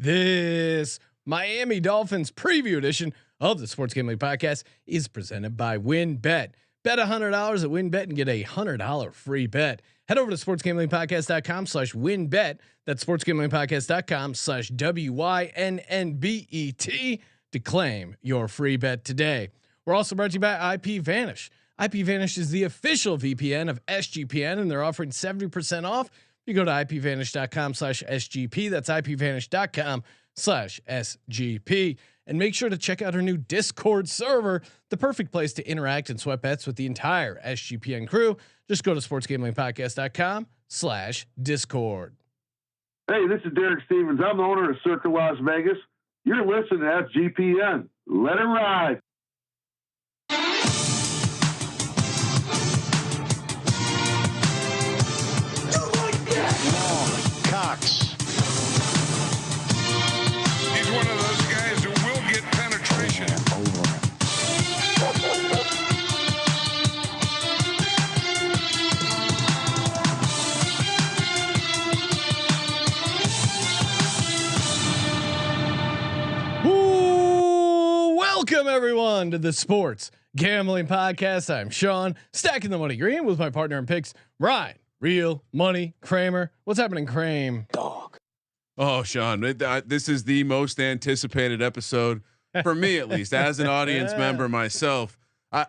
This Miami Dolphins preview edition of the Sports Gambling Podcast is presented by WynnBet. Bet $100 at WynnBet and get $100 free bet. Head over to sportsgamblingpodcast.com/WynnBet. That's sportsgamblingpodcast.com/WYNNBET to claim your free bet today. We're also brought to you by IPVanish. IPVanish is the official VPN of SGPN, and they're offering 70% off. You go to IPVanish.com/SGP. That's IPVanish.com/SGP. And make sure to check out our new Discord server, the perfect place to interact and sweat bets with the entire SGPN crew. Just go to sportsgamblingpodcast.com/Discord. Hey, this is Derek Stevens. I'm the owner of Circa Las Vegas. You're listening to SGPN. Let it ride. Cox. He's one of those guys who will get penetration. Ooh, welcome everyone to the Sports Gambling Podcast. I'm Sean, stacking the money green with my partner in picks, Ryan. Real money, Kramer. What's happening, Kramer? Dog. Oh, Sean, this is the most anticipated episode for me, at least as an audience member myself. I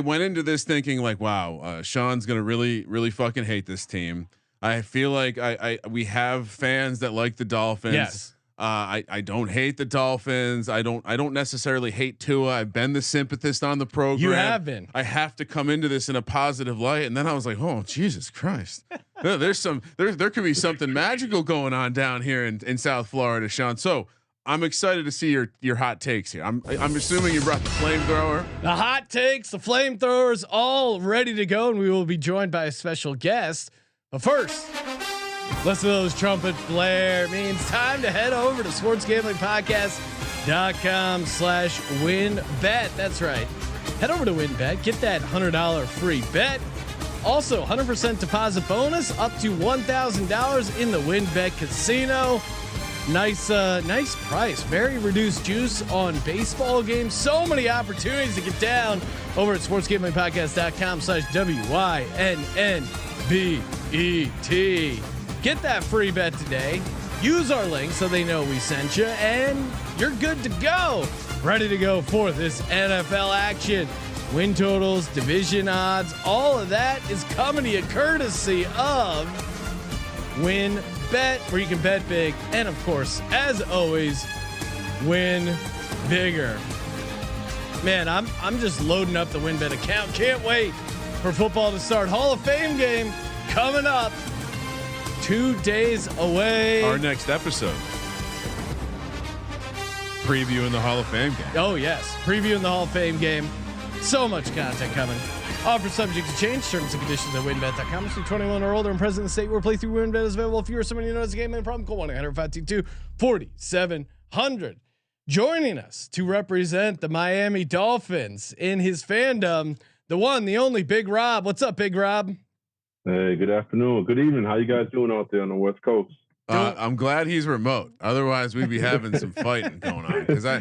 went into this thinking like, wow, Sean's going to really fucking hate this team. I feel like we have fans that like the Dolphins. Yes. I don't hate the Dolphins. I don't necessarily hate Tua. I've been the sympathist on the program. You have been. I have to come into this in a positive light, and then I was like, oh Jesus Christ, there could be something magical going on down here in South Florida, Sean. So I'm excited to see your hot takes here. I'm assuming you brought the flamethrower. The hot takes, the flamethrowers, all ready to go, and we will be joined by a special guest. But first, listen to those trumpet blare. It means time to head over to sportsgamblingpodcast.com/WynnBet. That's right. Head over to WynnBet. Get that $100 free bet. Also, 100% deposit bonus up to $1,000 in the WynnBet Casino. Nice price. Very reduced juice on baseball games. So many opportunities to get down over at sportsgamblingpodcast.com/WYNNBET. Get that free bet today. Use our link so they know we sent you, and you're good to go. Ready to go for this NFL action. Win totals, division odds, all of that is coming to you courtesy of WynnBet, where you can bet big and, of course, as always, win bigger. Man, I'm just loading up the WynnBet account. Can't wait for football to start. Hall of Fame game coming up. 2 days away. Our next episode, previewing the Hall of Fame game. Oh yes, previewing the Hall of Fame game. So much content coming. Offer subject to change. Terms and conditions at WynnBet.com. Must be 21 or older and present in the state where playthrough WynnBet is available. If you or someone you know has a game and a problem, call 1-800-522-4700. Joining us to represent the Miami Dolphins in his fandom, the one, the only, Big Rob. What's up, Big Rob? Hey, good afternoon. Good evening. How you guys doing out there on the West Coast? I'm glad he's remote. Otherwise, we'd be having some fighting going on. Because I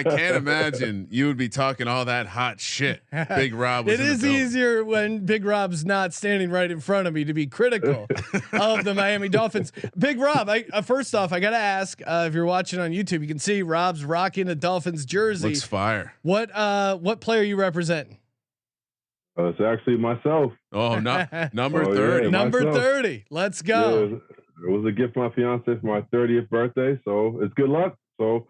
can't imagine you would be talking all that hot shit. Big Rob was It is easier when Big Rob's not standing right in front of me to be critical of the Miami Dolphins. Big Rob, first off, I got to ask, if you're watching on YouTube, you can see Rob's rocking a Dolphins jersey. Looks fire. What player are you representing? It's actually myself. Oh, no, number 30. Yeah, Number myself. 30. Let's go. Yeah, it was a gift from my fiance for my 30th birthday, so it's good luck. So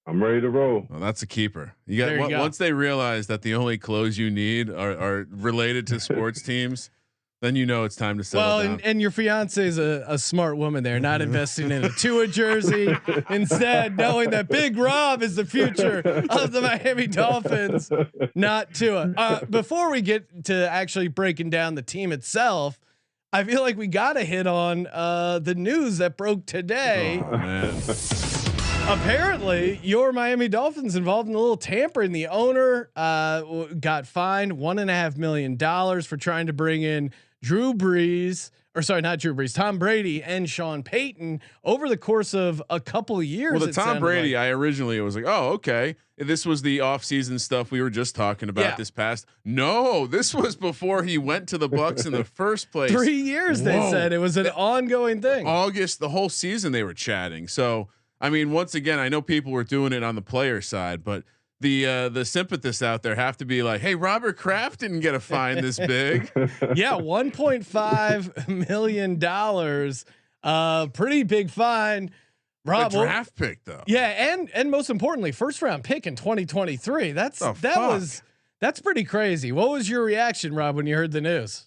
I'm ready to roll. Well, that's a keeper. You There you got go. once they realize that the only clothes you need are related to sports teams, then you know it's time to settle down. And your fiance is a smart woman there, not investing in a Tua jersey. Instead, knowing that Big Rob is the future of the Miami Dolphins, not Tua. Before we get to actually breaking down the team itself, I feel like we got to hit on the news that broke today. Oh, man. Apparently, your Miami Dolphins involved in a little tampering. The owner got fined $1.5 million for trying to bring in Drew Brees, or sorry, not Drew Brees, Tom Brady and Sean Payton over the course of a couple of years. Well, the Tom Brady, I originally was like, oh, okay. This was the off-season stuff we were just talking about this past. No, this was before he went to the Bucs in the first place. 3 years, they said it was an ongoing thing. August, the whole season they were chatting. So, I mean, once again, I know people were doing it on the player side, but the sympathists out there have to be like, hey, Robert Kraft didn't get a fine this big. Yeah, $1.5 million, pretty big fine. Rob, a draft pick though. Yeah, and most importantly, first round pick in 2023. That's pretty crazy. What was your reaction, Rob, when you heard the news?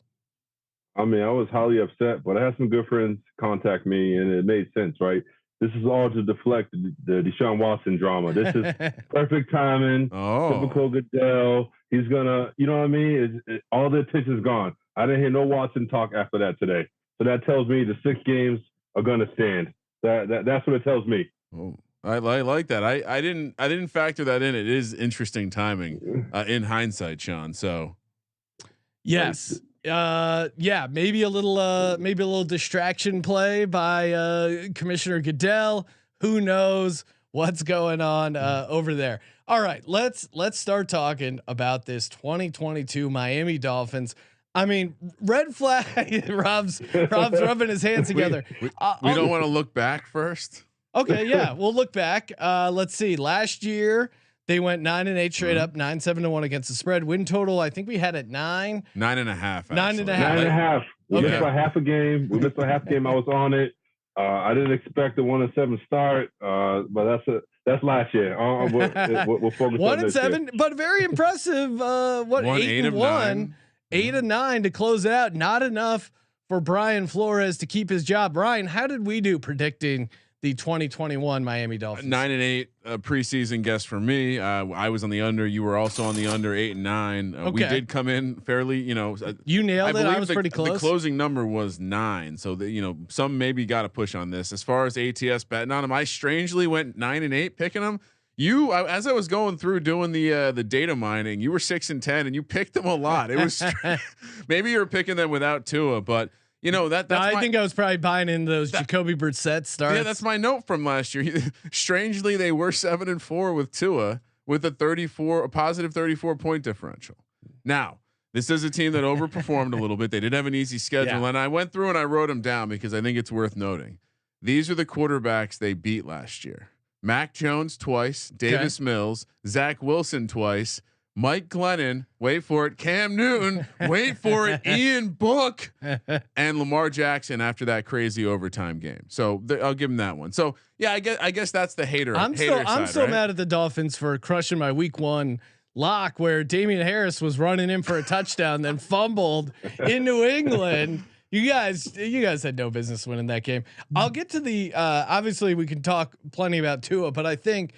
I mean, I was highly upset, but I had some good friends contact me, and it made sense, right? This is all to deflect the Deshaun Watson drama. This is perfect timing. Typical Goodell. He's gonna, you know what I mean? All the attention's gone. I didn't hear no Watson talk after that today, so that tells me the 6 games are gonna stand. That's what it tells me. Oh, I like that. I didn't factor that in. It is interesting timing in hindsight, Sean. So yes. Maybe a little distraction play by Commissioner Goodell. Who knows what's going on over there? All right, let's start talking about this 2022 Miami Dolphins. I mean, red flag. Rob's rubbing his hands together. We don't want to look back first. Okay, yeah, we'll look back. Let's see. Last year they went 9-8 straight up, 9-7-1 against the spread. Win total, I think we had at 9. 9.5. 9.5. We missed by half a game. I was on it. I didn't expect a 1-7 start, but that's last year. We'll focus on 1-7, but very impressive. 8-1, 8-9 to close it out. Not enough for Brian Flores to keep his job. Brian, how did we do predicting the 2021 Miami Dolphins? 9-8 preseason guess for me. I was on the under. You were also on the under 8-9. Okay. We did come in fairly, you nailed it. I was pretty close. The closing number was 9. So some maybe got a push on this. As far as ATS betting on them, I strangely went 9-8 picking them. As I was going through doing the data mining, you were 6-10 and you picked them a lot. It was maybe you were picking them without Tua, but I think I was probably buying in those Jacoby Brissett starts. Yeah, that's my note from last year. Strangely, they were 7-4 with Tua with a positive 34 point differential. Now, this is a team that overperformed a little bit. They did have an easy schedule, and I went through and I wrote them down because I think it's worth noting. These are the quarterbacks they beat last year: Mac Jones twice, Davis Mills, Zach Wilson twice, Mike Glennon, wait for it, Cam Newton, wait for it, Ian Book, and Lamar Jackson after that crazy overtime game. So I'll give him that one. So yeah, I guess that's the hater. I'm still mad at the Dolphins for crushing my week 1 lock where Damian Harris was running in for a touchdown, then fumbled in New England. You guys had no business winning that game. I'll get to the obviously we can talk plenty about Tua, but I think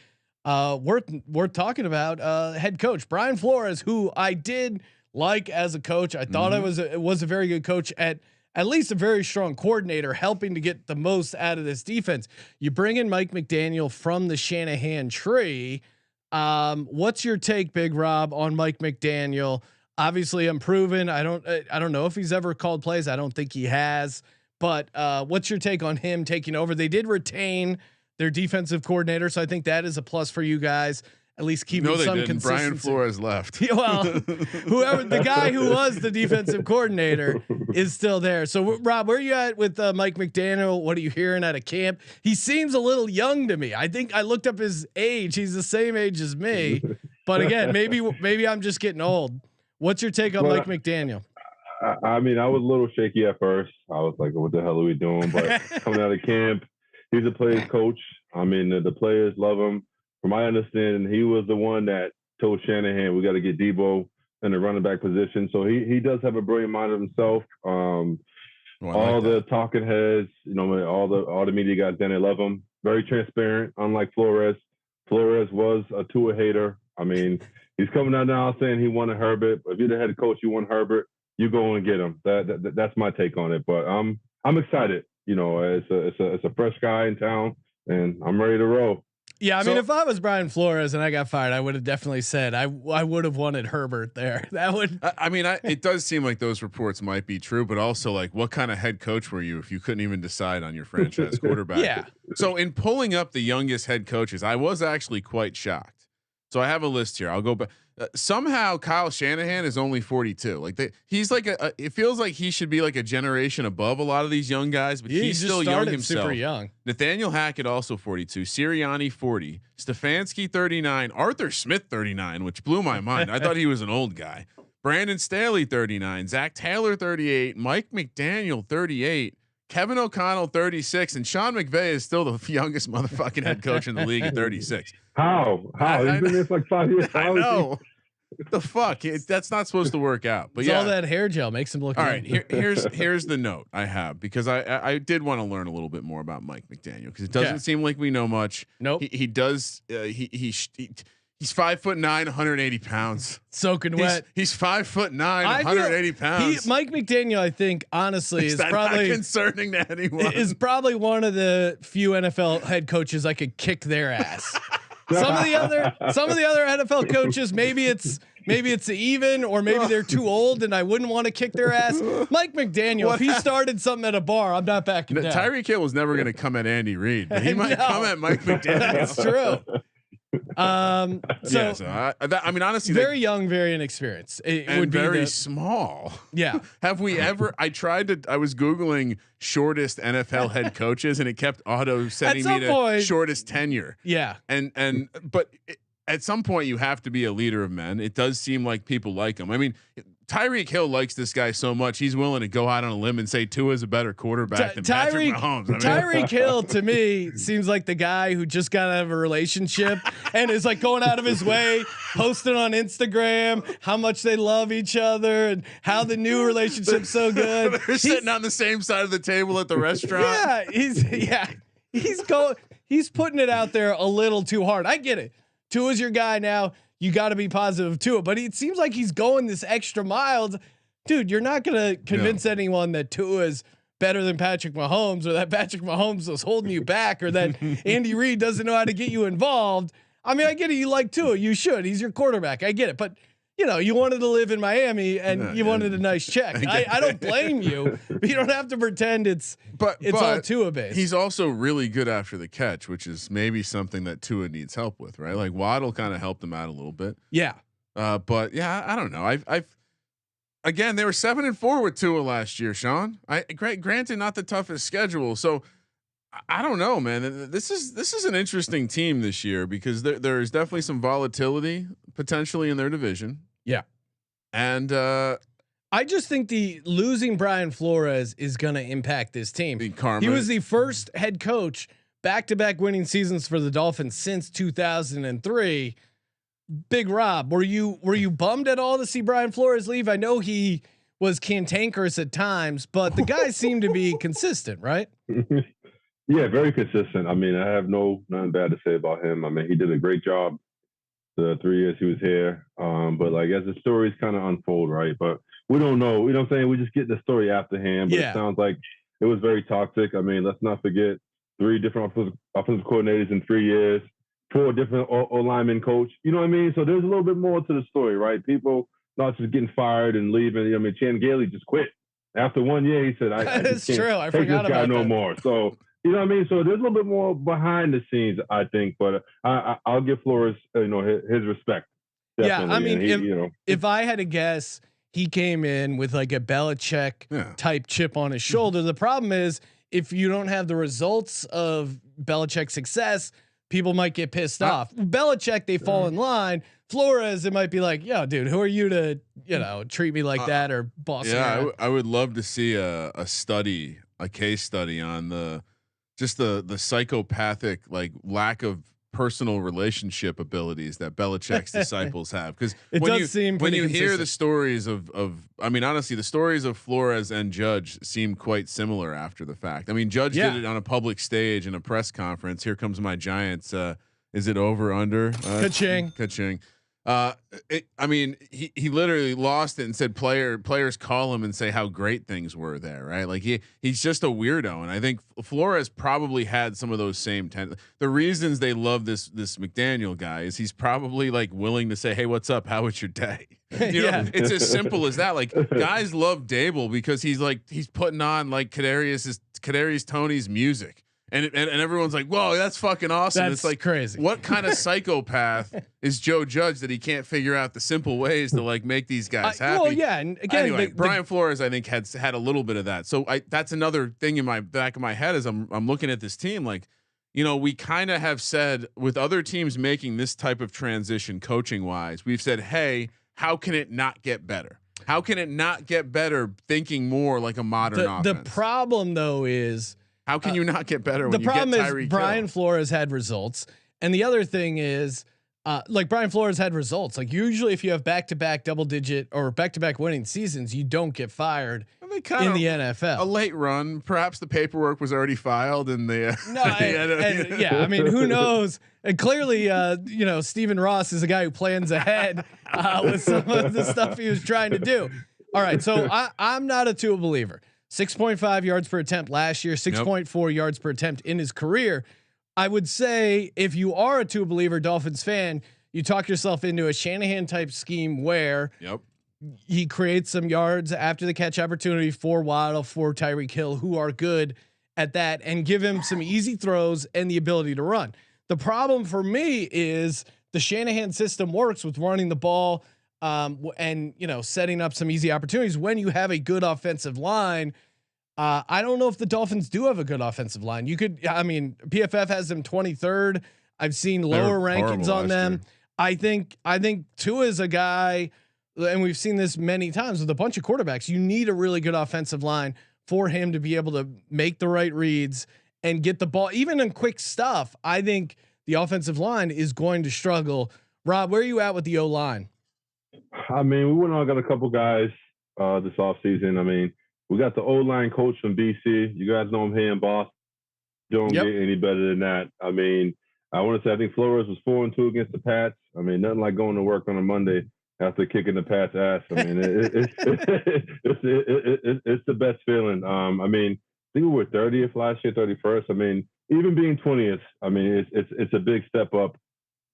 worth talking about head coach Brian Flores, who I did like as a coach. I thought I was a very good coach, at least a very strong coordinator, helping to get the most out of this defense. You bring in Mike McDaniel from the Shanahan tree. What's your take, Big Rob, on Mike McDaniel? Obviously unproven. I don't know if he's ever called plays. I don't think he has, but what's your take on him taking over? They did retain their defensive coordinator, so I think that is a plus for you guys. At least keeping some consistency. Brian Flores left. Well, the guy who was the defensive coordinator is still there. So Rob, where are you at with Mike McDaniel? What are you hearing out of camp? He seems a little young to me. I think I looked up his age. He's the same age as me, but again, maybe I'm just getting old. What's your take on Mike McDaniel? I mean, I was a little shaky at first. I was like, what the hell are we doing? But coming out of camp, he's a players coach. I mean, the players love him. From my understanding, he was the one that told Shanahan, we got to get Debo in the running back position. So he does have a brilliant mind of himself. The talking heads, all the media guys, then they love him. Very transparent, unlike Flores. Flores was a Tua hater. I mean, he's coming out now saying he wanted Herbert. But if you're the head coach, you want Herbert, you go and get him. That's my take on it. But I'm excited. It's a fresh guy in town, and I'm ready to roll. Yeah, I mean, if I was Brian Flores and I got fired, I would have definitely said I would have wanted Herbert there. That would. I mean, it does seem like those reports might be true, but also like, what kind of head coach were you if you couldn't even decide on your franchise quarterback? Yeah. So in pulling up the youngest head coaches, I was actually quite shocked. So I have a list here. I'll go back. Somehow Kyle Shanahan is only 42. Like he's like it feels like he should be like a generation above a lot of these young guys, but he's still young himself. Super young. Nathaniel Hackett also 42, Sirianni 40, Stefanski 39, Arthur Smith 39, which blew my mind. I thought he was an old guy. Brandon Staley 39, Zach Taylor 38, Mike McDaniel 38, Kevin O'Connell 36, and Sean McVay is still the youngest motherfucking head coach in the league at 36. How? He's been there for like 5 years. I know. The fuck? That's not supposed to work out. But all that hair gel makes him look. All right. Here's the note I have, because I did want to learn a little bit more about Mike McDaniel, because it doesn't seem like we know much. Nope. He does. He's 5'9", 180 pounds. Soaking wet. He's 5'9", 180 pounds. Mike McDaniel, I think, honestly, is probably not concerning to anyone. Is probably one of the few NFL head coaches I could kick their ass. Some of the other NFL coaches, maybe it's even, or maybe they're too old and I wouldn't want to kick their ass. Mike McDaniel, if he started something at a bar, I'm not backing down. Tyreek Hill was never going to come at Andy Reid, but he might come at Mike McDaniel. That's true. I mean, honestly, very young, very inexperienced. It would be very small. Yeah. Have we ever? I was Googling shortest NFL head coaches, and it kept auto sending me to shortest tenure. Yeah. But at some point you have to be a leader of men. It does seem like people like him. I mean, Tyreek Hill likes this guy so much, he's willing to go out on a limb and say Tua is a better quarterback than Patrick Mahomes. Tyreek Hill to me seems like the guy who just got out of a relationship and is like going out of his way, posting on Instagram how much they love each other and how the new relationship's so good. They're sitting on the same side of the table at the restaurant. He's putting it out there a little too hard. I get it. Tua's your guy now. You got to be positive to it, but it seems like he's going this extra mile. Dude, you're not going to convince anyone that Tua is better than Patrick Mahomes, or that Patrick Mahomes is holding you back, or that Andy Reid doesn't know how to get you involved. I mean, I get it. You like Tua. You should. He's your quarterback. I get it. But you wanted to live in Miami and you wanted a nice check. I don't blame you, but you don't have to pretend it's all Tua based. He's also really good after the catch, which is maybe something that Tua needs help with, right? Like Waddle kind of helped him out a little bit. Yeah. But yeah, I don't know. I've again, they were 7-4 with Tua last year, Sean. Granted, not the toughest schedule. So I don't know, man. This is an interesting team this year, because there's definitely some volatility potentially in their division. Yeah. And I just think the losing Brian Flores is going to impact this team. He was the first head coach back-to-back winning seasons for the Dolphins since 2003. Big Rob, were you bummed at all to see Brian Flores leave? I know he was cantankerous at times, but the guy seemed to be consistent, right? Yeah, very consistent. I mean, I have nothing bad to say about him. I mean, he did a great job the 3 years he was here. But like, as the stories kind of unfold, right? But we don't know. You know what I'm saying? We just get the story afterhand. But it sounds like it was very toxic. I mean, let's not forget 3 different offensive coordinators in 3 years, 4 different O-lineman coach. You know what I mean? So there's a little bit more to the story, right? People not just getting fired and leaving. I mean, Chan Gailey just quit after 1 year. He said, "I just can't true. I take forgot this guy about no that. more." So. You know what I mean? So there's a little bit more behind the scenes, I think, but I'll give Flores, his respect. Definitely. Yeah, I mean, if if I had to guess, he came in with like a Belichick type chip on his shoulder. The problem is, if you don't have the results of Belichick's success, people might get pissed off. Belichick, they fall in line. Flores, it might be like, yo, dude, who are you to, treat me like that, or boss? Yeah, I would love to see a case study on the psychopathic, like, lack of personal relationship abilities that Belichick's disciples have. Because when you hear the stories of I mean, honestly, the stories of Flores and Judge seem quite similar after the fact. I mean, Judge did it on a public stage in a press conference. Here comes my Giants. Is it over under? Ka-ching. Ka-ching. I mean, he literally lost it and said players call him and say how great things were there, right? Like he's just a weirdo, and I think Flores probably had some of those same the reasons they love this McDaniel guy is he's probably like willing to say, hey, what's up? How was your day? You know, it's as simple as that. Like guys love Dable because he's putting on like Kadarius Toney's music. And everyone's like, whoa, that's fucking awesome. That's it's like crazy. What kind of psychopath is Joe Judge that he can't figure out the simple ways to like make these guys happy? Well, yeah, and again, anyway, Brian Flores, I think had a little bit of that. So that's another thing in my back of my head as I'm looking at this team. Like, you know, we kind of have said with other teams making this type of transition coaching wise, we've said, hey, how can it not get better? How can it not get better? Thinking more like a modern offense. The problem though is. How can you not get better when the you get problem Tyreek is Brian Hill? Flores had results, and the other thing is, like Brian Flores had results. Like usually, if you have back-to-back double-digit or back-to-back winning seasons, you don't get fired in the NFL. A late run, perhaps the paperwork was already filed, and the yeah. I mean, who knows? And clearly, you know, Stephen Ross is a guy who plans ahead with some of the stuff he was trying to do. All right, so I'm not a Tua believer. 6.5 yards per attempt last year, 6.4 yards per attempt in his career. I would say if you are a Tua believer Dolphins fan, you talk yourself into a Shanahan type scheme where he creates some yards after the catch opportunity for Waddle, for Tyreek Hill, who are good at that, and give him some easy throws and the ability to run. The problem for me is the Shanahan system works with running the ball and, you know, setting up some easy opportunities when you have a good offensive line. I don't know if the Dolphins do have a good offensive line. I mean, PFF has them 23rd. I've seen lower rankings on them. I think Tua is a guy, and we've seen this many times with a bunch of quarterbacks. You need a really good offensive line for him to be able to make the right reads and get the ball, even in quick stuff. I think the offensive line is going to struggle. Rob, where are you at with the O line? I mean, we went on, got a couple guys this offseason. I mean, we got the O-line coach from BC. You guys know him here in Boston. Don't get any better than that. I mean, I want to say I think Flores was 4-2 against the Pats. I mean, nothing like going to work on a Monday after kicking the Pats' ass. I mean, it's the best feeling. I mean, I think we were 30th last year, 31st. I mean, even being 20th, I mean, it's a big step up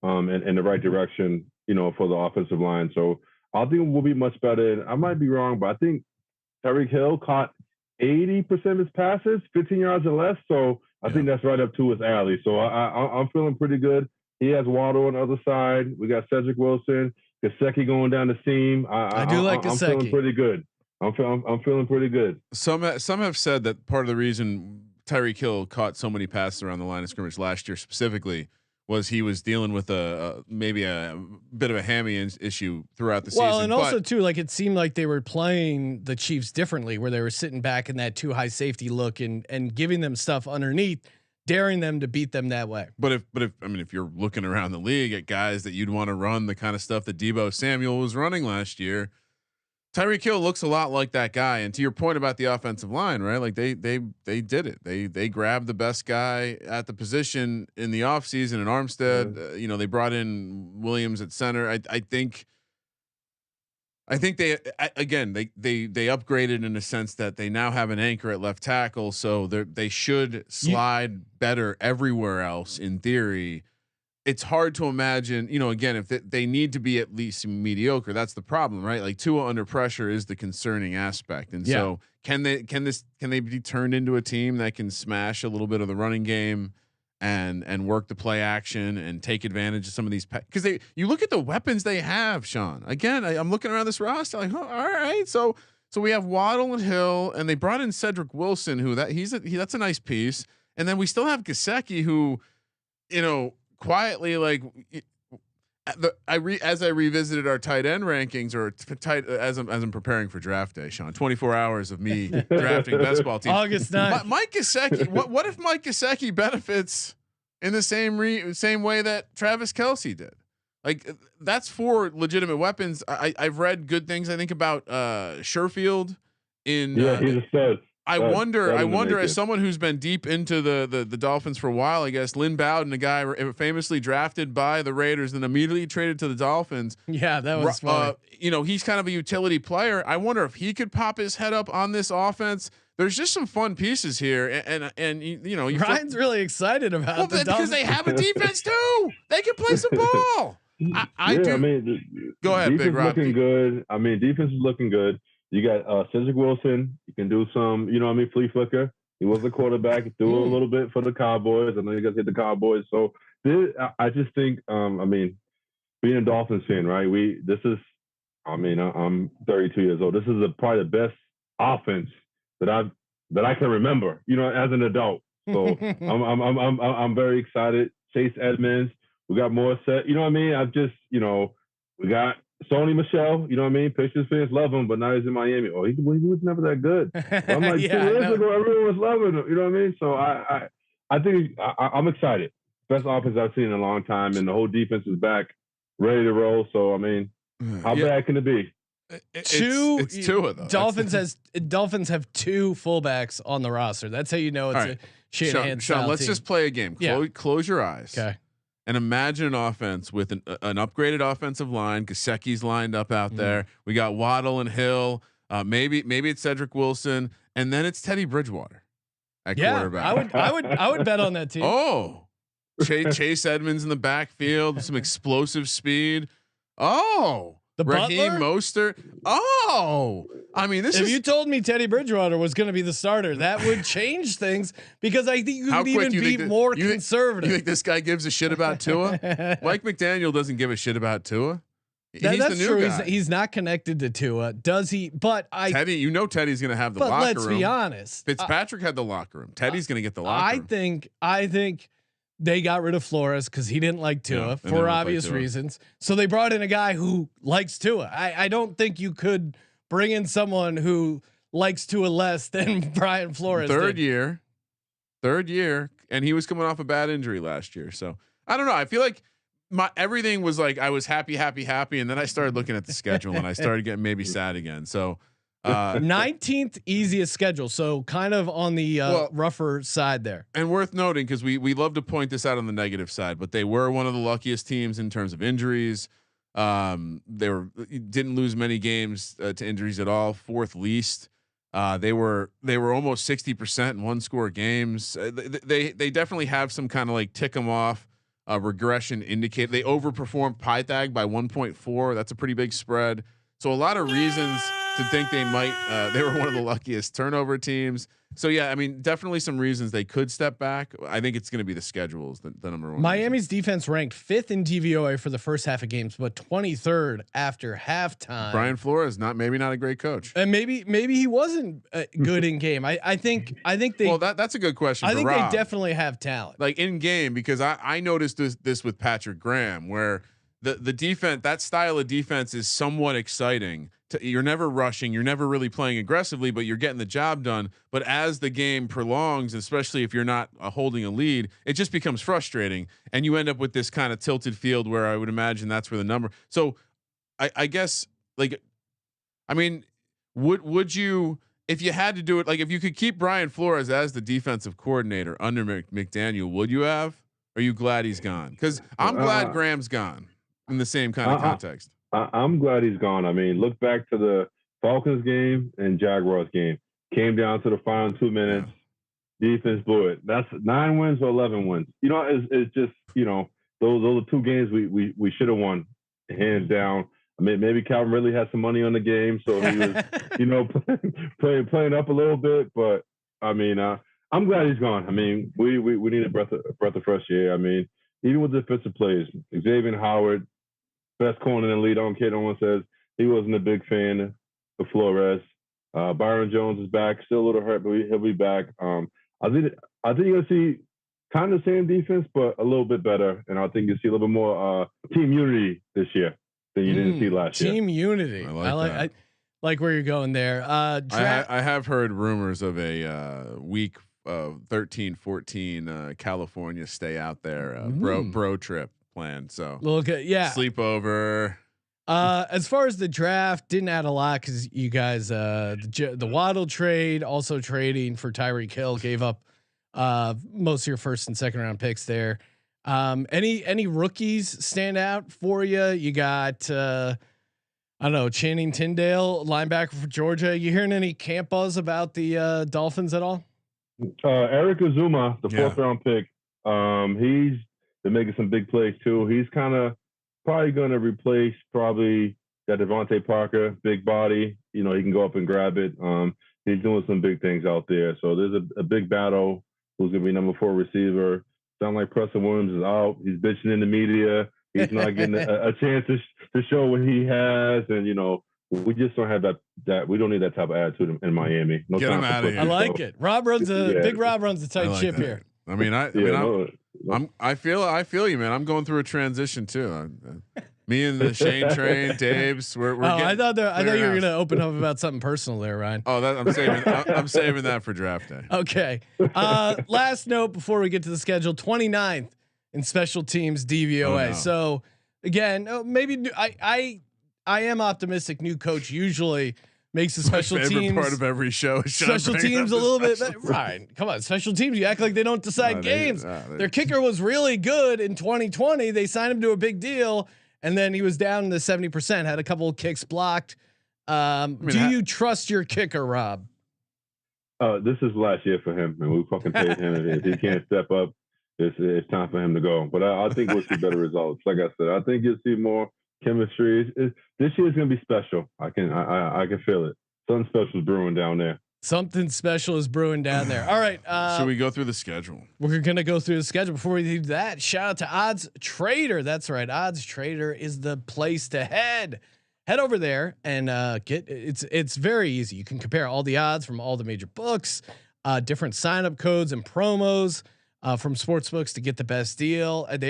in the right direction, you know, for the offensive line. So I think we'll be much better. And I might be wrong, but I think Tyreek Hill caught 80% of his passes, 15 yards or less. So I think that's right up to his alley. So I'm feeling pretty good. He has Waddle on the other side. We got Cedric Wilson, Gesicki going down the seam. I do like Gesicki. I'm feeling pretty good. I'm feeling pretty good. Some have said that part of the reason Tyreek Hill caught so many passes around the line of scrimmage last year specifically was he was dealing with maybe a bit of a hammy issue throughout the season. Well, and also too, like it seemed like they were playing the Chiefs differently, where they were sitting back in that too high safety look and giving them stuff underneath, daring them to beat them that way. But if you're looking around the league at guys that you'd want to run the kind of stuff that Deebo Samuel was running last year, Tyreek Hill looks a lot like that guy. And to your point about the offensive line, right? Like they did it. They grabbed the best guy at the position in the offseason in Armstead. You know, they brought in Williams at center. I think they upgraded in a sense that they now have an anchor at left tackle, so they should slide better everywhere else in theory. It's hard to imagine, you know, again, if they need to be at least mediocre, that's the problem, right? Like Tua under pressure is the concerning aspect. And so can they be turned into a team that can smash a little bit of the running game and work the play action and take advantage of some of these, because you look at the weapons they have, Sean, again, I'm looking around this roster like, oh, all right. So we have Waddle and Hill, and they brought in Cedric Wilson, who that's a nice piece. And then we still have Gesicki, who, you know, quietly, like as I revisited our tight end rankings, or as I'm preparing for draft day, Sean, 24 hours of me drafting best ball teams. August 9th. Mike Gesicki. What if Mike Gesicki benefits in the same way that Travis Kelce did? Like that's 4 legitimate weapons. I've read good things. I think about Sherfield. He's a stud. I wonder as someone who's been deep into the Dolphins for a while, I guess Lynn Bowden, a guy famously drafted by the Raiders and immediately traded to the Dolphins. Yeah, that was funny. He's kind of a utility player. I wonder if he could pop his head up on this offense. There's just some fun pieces here, and Ryan's really excited about the because they have a defense too. They can play some ball. I do. I mean, go ahead, Big Rob. Looking good. I mean, defense is looking good. You got Cedric Wilson. You can do some, flea flicker. He was a quarterback. He threw a little bit for the Cowboys. I know you guys hit the Cowboys. So I just think, being a Dolphins fan, right? I'm 32 years old. This is probably the best offense that I can remember, as an adult. So I'm very excited. Chase Edmonds. We got more set. You know what I mean? We got Sony Michel, Pictures fans love him, but now he's in Miami. Oh, he was never that good. I'm like, 2 years ago, everyone was loving him. You know what I mean? So I think I'm excited. Best offense I've seen in a long time, and the whole defense is back, ready to roll. So, I mean, how bad can it be? It's two of them. Dolphins have 2 fullbacks on the roster. That's how you know it's a Shanahan Sean, let's just play a game. Close your eyes. Okay. And imagine an offense with an upgraded offensive line. Gesicki's lined up out there. We got Waddle and Hill. Maybe it's Cedric Wilson, and then it's Teddy Bridgewater at quarterback. I would bet on that team. Oh, Chase Edmonds in the backfield, some explosive speed. Oh, the Raheem Mostert. Oh, I mean, if you told me Teddy Bridgewater was going to be the starter, that would change things because I think you could even be more conservative. You think this guy gives a shit about Tua? Mike McDaniel doesn't give a shit about Tua. That's the new true. Guy. He's not connected to Tua, does he? But Teddy, Teddy's going to have the locker room. But let's be honest. Fitzpatrick had the locker room. Teddy's going to get the locker room. I think they got rid of Flores because he didn't like Tua for obvious reasons. So they brought in a guy who likes Tua. I don't think you could bring in someone who likes Tua less than Brian Flores. Third year, and he was coming off a bad injury last year. So I don't know. I feel like everything was like I was happy, and then I started looking at the schedule and I started getting maybe sad again. So 19th easiest schedule, so kind of on the rougher side there. And worth noting because we love to point this out on the negative side, but they were one of the luckiest teams in terms of injuries. They didn't lose many games to injuries at all. 4th least. They were almost 60% in 1-score games. They definitely have some kind of like tick them off regression indicate. They overperformed Pythag by 1.4. That's a pretty big spread. So a lot of reasons to think they might. They were one of the luckiest turnover teams. So yeah, I mean, definitely some reasons they could step back. I think it's going to be the schedules, the number one. Miami's defense ranked 5th in DVOA for the first half of games, but 23rd after halftime. Brian Flores, maybe not a great coach, and maybe he wasn't good in game. I think they. Well, that's a good question. I think Rob. they definitely have talent, like in game, because I noticed this with Patrick Graham, where the defense, that style of defense is somewhat exciting. You're never rushing, you're never really playing aggressively, but you're getting the job done. But as the game prolongs, especially if you're not holding a lead, it just becomes frustrating, and you end up with this kind of tilted field where I would imagine that's where the number. So I guess, like, I mean, would you, if you had to do it, like if you could keep Brian Flores as the defensive coordinator under McDaniel, would you have? Are you glad he's gone? Because I'm glad Graham's gone in the same kind of context. I'm glad he's gone. I mean, look back to the Falcons game and Jaguars game. Came down to the final 2 minutes. Yeah. Defense blew it. That's 9 wins or 11 wins. It's just, those are 2 games we should have won, hands down. I mean, maybe Calvin really had some money on the game, so he was, playing up a little bit. But I mean, I'm glad he's gone. I mean, we need a breath of fresh air. I mean, even with defensive plays, Xavier Howard, best corner in the league. I don't care. No one says he wasn't a big fan of Flores. Byron Jones is back, still a little hurt, but he'll be back. I think you're gonna see kind of the same defense, but a little bit better, and I think you'll see a little bit more team unity this year than you didn't see last year. Team unity. I like where you're going there. I have heard rumors of a week 13-14 California stay out there bro trip planned. So sleepover. As far as the draft, didn't add a lot because you guys, the Waddle trade, also trading for Tyreek Hill, gave up most of your first and second round picks there. Any rookies stand out for you? You got I don't know, Channing Tyndale, linebacker for Georgia. You hearing any camp buzz about the Dolphins at all? Eric Azuma, the 4th round pick. He's been making some big plays too. He's kind of probably going to replace that Devontae Parker, big body. You know, he can go up and grab it. He's doing some big things out there. So there's a big battle. Who's going to be number 4 receiver? Sound like Preston Williams is out. He's bitching in the media. He's not getting a chance to show what he has. And, you know, we just don't have that we don't need that type of attitude in Miami. No Get him out of here. I like it. Rob runs Big Rob runs a tight ship here. I mean, I feel you, man. I'm going through a transition too. Me and the Shane Train, Daves. We're I thought you were going to open up about something personal there, Ryan. Oh, I'm saving that for draft day. Okay. Last note before we get to the schedule: 29th in special teams DVOA. Oh, no. So again, maybe I am optimistic. New coach usually makes the special teams part of every show. Special teams a little bit better. Ryan, come on, special teams. You act like they don't decide games. Their kicker was really good in 2020. They signed him to a big deal, and then he was down to 70%. Had a couple of kicks blocked. Do you trust your kicker, Rob? This is last year for him, and we fucking paid him. If he can't step up, it's time for him to go. But I think we'll see better results. Like I said, I think you'll see more chemistry. This year is going to be special. I can feel it. Something special is brewing down there. Something special is brewing down there. All right. Should we go through the schedule? We're going to go through the schedule. Before we do that, shout out to Odds Trader. That's right. Odds Trader is the place to head. Head over there and get it's very easy. You can compare all the odds from all the major books, different sign-up codes and promos from sportsbooks to get the best deal. And they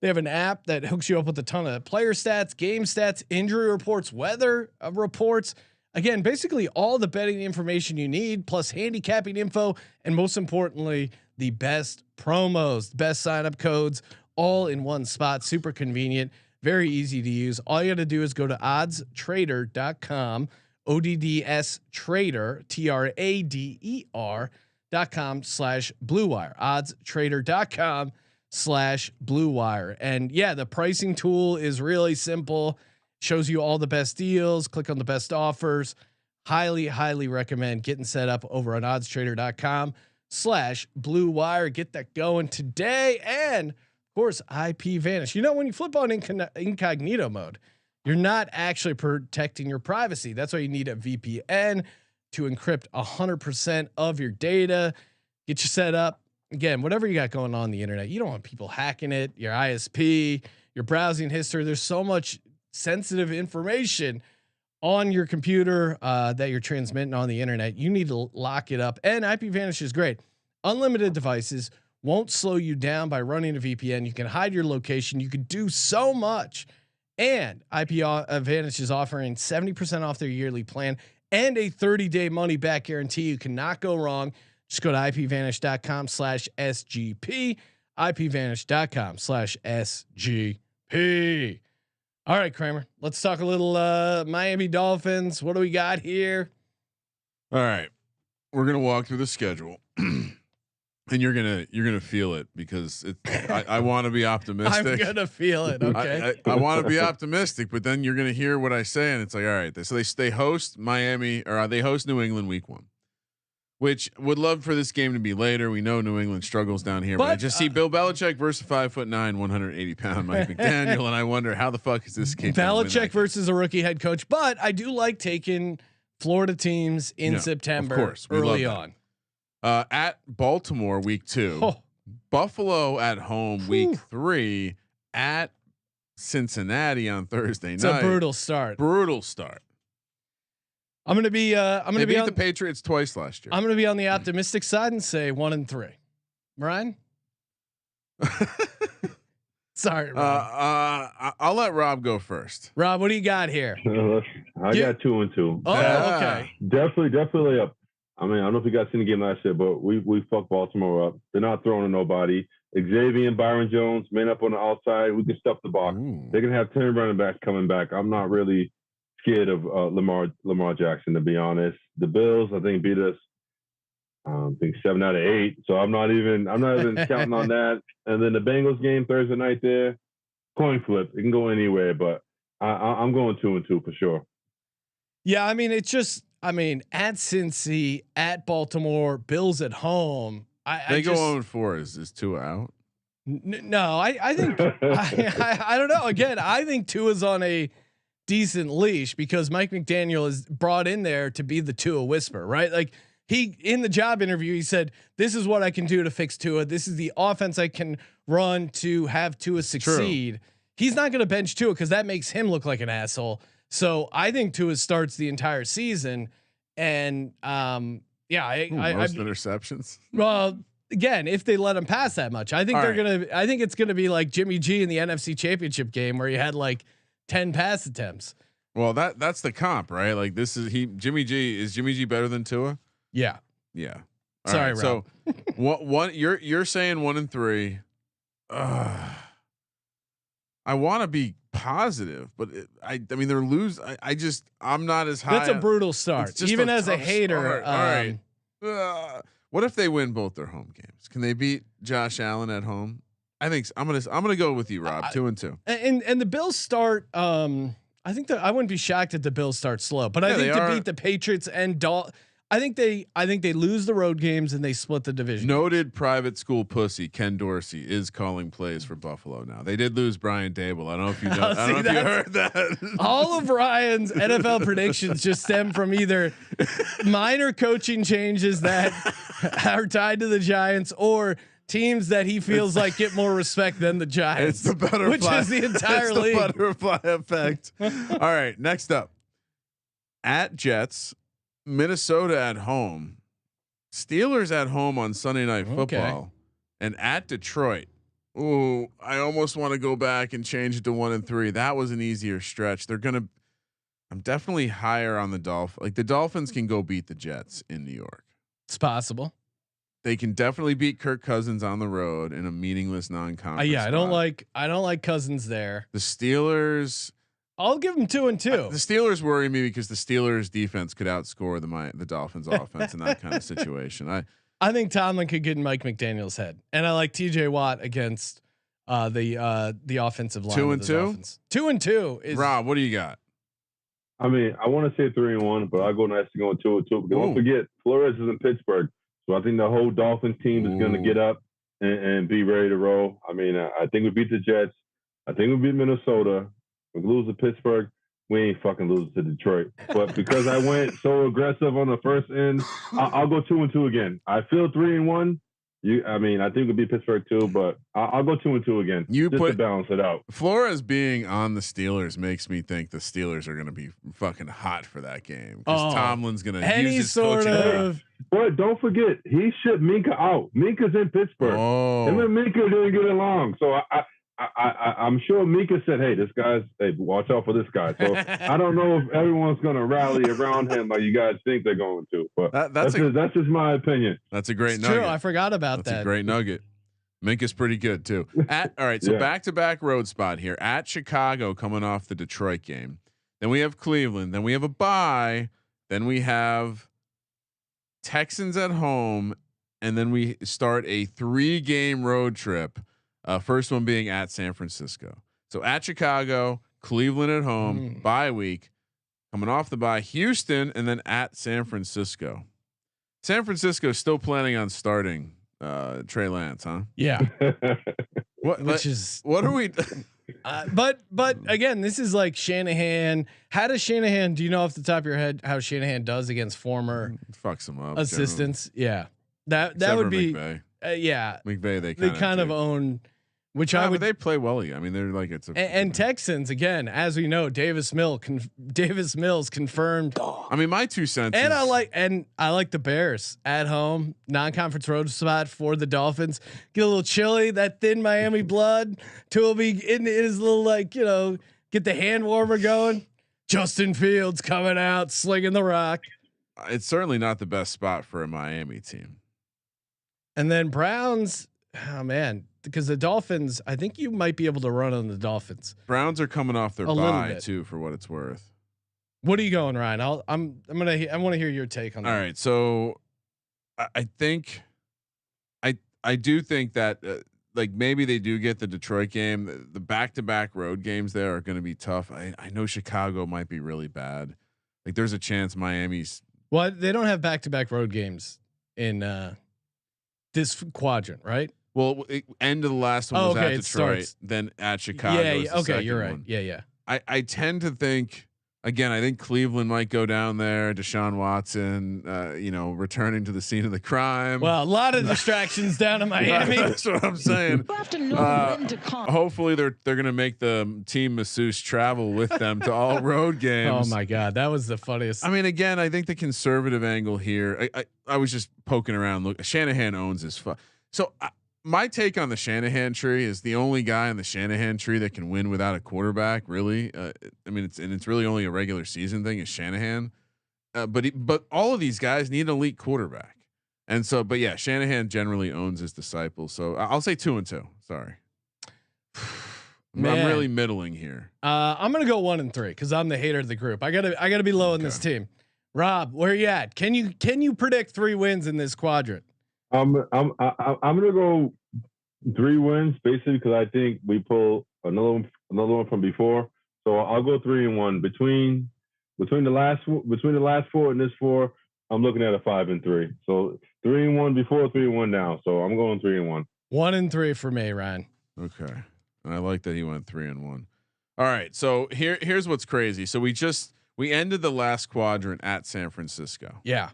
have an app that hooks you up with a ton of player stats, game stats, injury reports, weather reports. Again, basically all the betting information you need, plus handicapping info, and most importantly, the best promos, best sign-up codes, all in one spot. Super convenient, very easy to use. All you got to do is go to oddstrader.com, ODDS Trader, TRADER.com/Blue Wire, oddstrader.com/Blue Wire. And yeah, the pricing tool is really simple. Shows you all the best deals. Click on the best offers. Highly recommend getting set up over on oddstrader.com/Blue Wire. Get that going today. And of course, IP Vanish. You know, when you flip on incognito mode, you're not actually protecting your privacy. That's why you need a VPN to encrypt 100% of your data. Get you set up. Again, whatever you got going on the internet, you don't want people hacking it, your ISP, your browsing history. There's so much sensitive information on your computer that you're transmitting on the internet. You need to lock it up. And IP Vanish is great. Unlimited devices, won't slow you down by running a VPN. You can hide your location. You could do so much. And IP Vanish is offering 70% off their yearly plan and a 30-day money back guarantee. You cannot go wrong. Just go to ipvanish.com/SGP, ipvanish.com/SGP. All right, Kramer, let's talk a little Miami Dolphins. What do we got here? All right, we're gonna walk through the schedule, and you're gonna feel it because I want to be optimistic. I'm gonna feel it. Okay, I want to be optimistic, but then you're gonna hear what I say, and it's like, all right. So they host Miami, or they host New England week 1. Which would love for this game to be later. We know New England struggles down here, but I just see Bill Belichick versus 5'9", 180-pound Mike McDaniel, and I wonder how the fuck is this game? Belichick versus a rookie head coach, but I do like taking Florida teams in September, of course, early on. At Baltimore week 2, Buffalo at home week 3, at Cincinnati on Thursday night. It's a brutal start. I'm gonna be. They beat the Patriots twice last year. I'm gonna be on the optimistic side and say 1-3. Ryan. Sorry, Rob. I'll let Rob go first. Rob, what do you got here? I got 2-2. Oh, okay. Definitely up. I mean, I don't know if you guys seen the game last year, but we fucked Baltimore up. They're not throwing to nobody. Xavier and Byron Jones, man up on the outside. We can stuff the box. They're gonna have 10 running backs coming back. I'm not really scared of Lamar Jackson, to be honest. The Bills, I think, beat us. I think 7 out of 8. So I'm not even counting on that. And then the Bengals game Thursday night there, coin flip. It can go anywhere, but I'm going 2-2 for sure. Yeah, I mean, it's just, I mean, at Cincy, at Baltimore, Bills at home. They go 0-4. Is Tua out? No, I think I don't know. Again, I think Tua's on a decent leash because Mike McDaniel is brought in there to be the Tua whisperer, right? Like he in the job interview, he said, "This is what I can do to fix Tua. This is the offense I can run to have Tua succeed." True. He's not going to bench Tua because that makes him look like an asshole. So I think Tua starts the entire season, and yeah, most interceptions. Well, again, if they let him pass that much, I think they're gonna. I think it's gonna be like Jimmy G in the NFC Championship game where he had like 10 pass attempts. Well, that's the comp, right? Like this is Jimmy G. Is Jimmy G better than Tua? Yeah. Yeah. Sorry, Rob. So what you're saying 1-3. I want to be positive, but I mean they're I'm not as high. That's a brutal start, even as a hater. All right. What if they win both their home games? Can they beat Josh Allen at home? I think I'm gonna go with you, Rob. 2-2. And the Bills start. I think that I wouldn't be shocked if the Bills start slow, but I think to beat the Patriots and I think they lose the road games and they split the division. Noted private school pussy Ken Dorsey is calling plays for Buffalo now. They did lose Brian Dable. I don't know if you know. I don't know if you heard that. All of Ryan's NFL predictions just stem from either minor coaching changes that are tied to the Giants or teams that he feels like get more respect than the Giants. It's the butterfly, which is the entire league. The butterfly effect. All right, next up, at Jets. Minnesota at home, Steelers at home on Sunday Night Football, and at Detroit. Ooh, I almost want to go back and change it to 1-3. That was an easier stretch. I'm definitely higher on the Dolphins. Like the Dolphins can go beat the Jets in New York. It's possible. They can definitely beat Kirk Cousins on the road in a meaningless non-conference. Yeah, I don't like Cousins there. The Steelers. I'll give them 2-2. The Steelers worry me because the Steelers defense could outscore the Dolphins offense in that kind of situation. I think Tomlin could get in Mike McDaniel's head, and I like TJ Watt against the offensive line. 2-2. 2-2 is Rob. What do you got? I mean, I want to say 3-1, but I'll go nice to going 2-2. Don't forget, Flores is in Pittsburgh, so I think the whole Dolphins team is going to get up and be ready to roll. I mean, I think we beat the Jets. I think we beat Minnesota. We lose to Pittsburgh. We ain't fucking losing to Detroit. But because I went so aggressive on the first end, I'll go 2-2 again. I feel 3-1. I think it'll be Pittsburgh too, but I'll go 2-2 again. Just to balance it out. Flores being on the Steelers makes me think the Steelers are going to be fucking hot for that game because Tomlin's going to use his coaching. But don't forget, he shipped Minka out. Minka's in Pittsburgh. Him and Minka didn't get along, so I'm sure Mika said, "Hey, watch out for this guy." So I don't know if everyone's going to rally around him like you guys think they're going to. But that's just my opinion. That's a great nugget. True, I forgot about that. That's a great nugget. Minka's pretty good too. All right, so back-to-back road spot here at Chicago, coming off the Detroit game. Then we have Cleveland. Then we have a bye. Then we have Texans at home, and then we start a 3-game road trip. First one being at San Francisco. So at Chicago, Cleveland at home, bye week, coming off the bye, Houston, and then at San Francisco. San Francisco still planning on starting Trey Lance, huh? Yeah. What are we? But again, this is like Shanahan. How does Shanahan? Do you know off the top of your head how Shanahan does against former fucks him up assistants? Generally. Yeah, that would be. McVay. McVay. They kind of own. Which I would. But they play well. I mean, they're like and Texans again, as we know, Davis Mills confirmed. I mean, my 2 cents. And I like the Bears at home, non-conference road spot for the Dolphins. Get a little chilly, that thin Miami blood. Tua be in his little get the hand warmer going. Justin Fields coming out slinging the rock. It's certainly not the best spot for a Miami team. And then Browns. oh man, because the Dolphins, I think you might be able to run on the Dolphins. Browns are coming off their A bye too, for what it's worth. What are you going, Ryan? I want to hear your take on that. All right, so I think I do think that like maybe they do get the Detroit game. The back-to-back road games there are going to be tough. I know Chicago might be really bad. Like there's a chance Miami's. Well, they don't have back-to-back road games in this quadrant, right? Well, end of the last one was at Detroit, starts. Then at Chicago. Yeah. Okay, you're right. One. Yeah. I tend to think. Again, I think Cleveland might go down there. Deshaun Watson, returning to the scene of the crime. Well, a lot of distractions down in Miami. That's what I'm saying. You have to know when to come. Hopefully, they're going to make the team masseuse travel with them to all road games. Oh my God, that was the funniest. I mean, again, I think the conservative angle here. I was just poking around. Look, Shanahan owns his. So my take on the Shanahan tree is the only guy in the Shanahan tree that can win without a quarterback. Really, I mean, it's really only a regular season thing. Is Shanahan, but all of these guys need an elite quarterback, and so, but yeah, Shanahan generally owns his disciples. So I'll say 2-2. Sorry, I'm really middling here. I'm gonna go 1-3 because I'm the hater of the group. I gotta be low in this team. Rob, where are you at? Can you predict 3 wins in this quadrant? I'm gonna go 3 wins basically because I think we pull another one from before. So I'll go 3-1 between the last 4 and this 4. I'm looking at a 5-3. So 3-1 before, 3-1 now. So I'm going 3-1. 1-3 for me, Ryan. Okay, and I like that he went 3-1. All right, so here's what's crazy. So we ended the last quadrant at San Francisco. Yeah,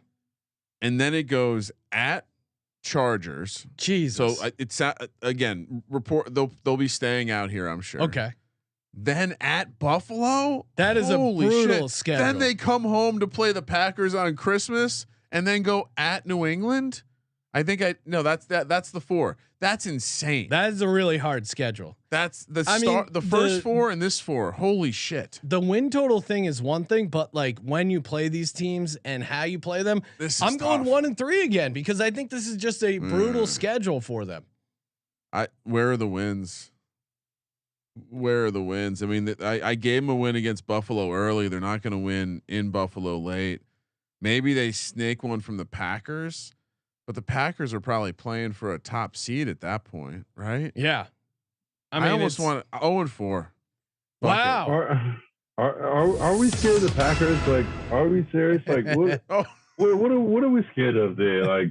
and then it goes at Chargers. Jesus. So it's again report they'll be staying out here, I'm sure. Okay. Then at Buffalo. That is a brutal schedule. Then they come home to play the Packers on Christmas and then go at New England. That's the 4. That's insane. That is a really hard schedule. That's the first 4 and this 4. Holy shit. The win total thing is one thing, but like when you play these teams and how you play them, I'm going 1-3 again because I think this is just a brutal schedule for them. Where are the wins? Where are the wins? I mean, I gave them a win against Buffalo early. They're not going to win in Buffalo late. Maybe they snake one from the Packers. But the Packers are probably playing for a top seed at that point, right? Yeah. I mean, I almost want 0-4. Wow. Are we scared of the Packers? Like, are we serious? Like, what are we scared of there? Like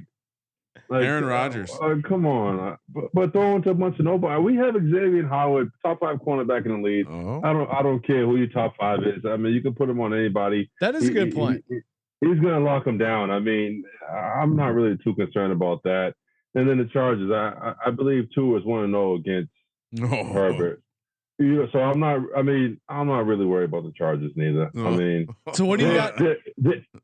Aaron Rodgers. Come on. But throwing to a bunch of nobody. We have Xavier Howard, top 5 cornerback in the league. Oh. I don't care who your top 5 is. I mean, you can put him on anybody. That is a good point. He's going to lock him down. I mean, I'm not really too concerned about that. And then the Chargers, I believe Tua is 1-0 against Herbert. So I'm not really worried about the Chargers neither. I mean, so what do you got? If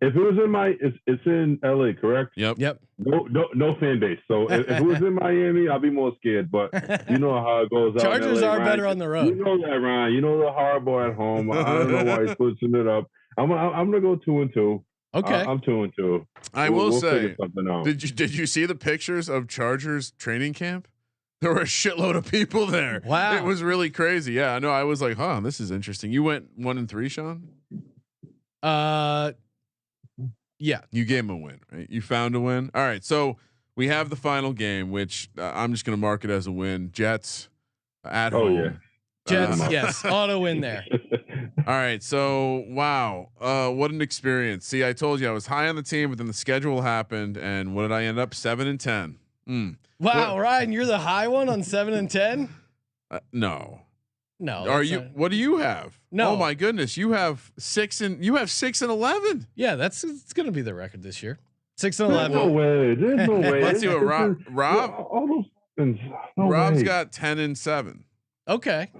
it was in it's in LA, correct? Yep. No fan base. So if it was in Miami, I'll be more scared. But you know how it goes. Chargers out in LA, are Ryan. better on the road. You know that, Ryan. You know the horrible at home. I don't know why he's pushing it up. I'm gonna go 2-2. Okay. I'm 2-2. I will say, out. did you see the pictures of Chargers training camp? There were a shitload of people there. Wow. It was really crazy. Yeah, I know. I was like, this is interesting. You went 1-3, Sean? Yeah. You gave him a win, right? You found a win. All right. So we have the final game, which I'm just going to mark it as a win. Jets at home. Yeah. Jets, yes. Auto win there. All right. So, wow. What an experience. See, I told you I was high on the team, but then the schedule happened. And what did I end up? 7-10. Wow, Ryan, you're the high one on 7-10. No. Are you? not. What do you have? No. Oh my goodness, you have 6-11. Yeah, it's going to be the record this year. 6-11. No way. There's no way. Let's see what Rob. All those things. No Rob's way. got 10-7. Okay.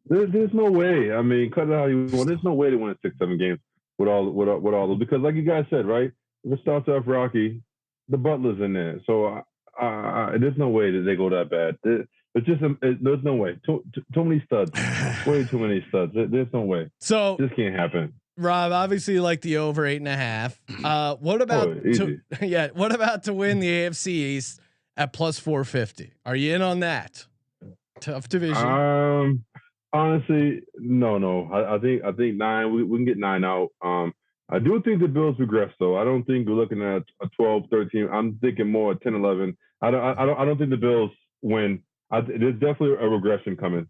There's no way. I mean, cut it how you want. There's no way to win 6-7 games with all those, because like you guys said, right? If it starts off rocky, the Butler's in there, so there's no way that they go that bad. It's just there's no way. Too many studs. Way too many studs. There's no way. So this can't happen. Rob, obviously you like the over 8.5. What about what about to win the AFC East at plus 450. Are you in on that? Tough division. Honestly, no. I think 9. We can get 9 out. I do think the Bills regress though. I don't think we're looking at a 12, 13. I'm thinking more 10, 11. I don't think the Bills win. There's definitely a regression coming.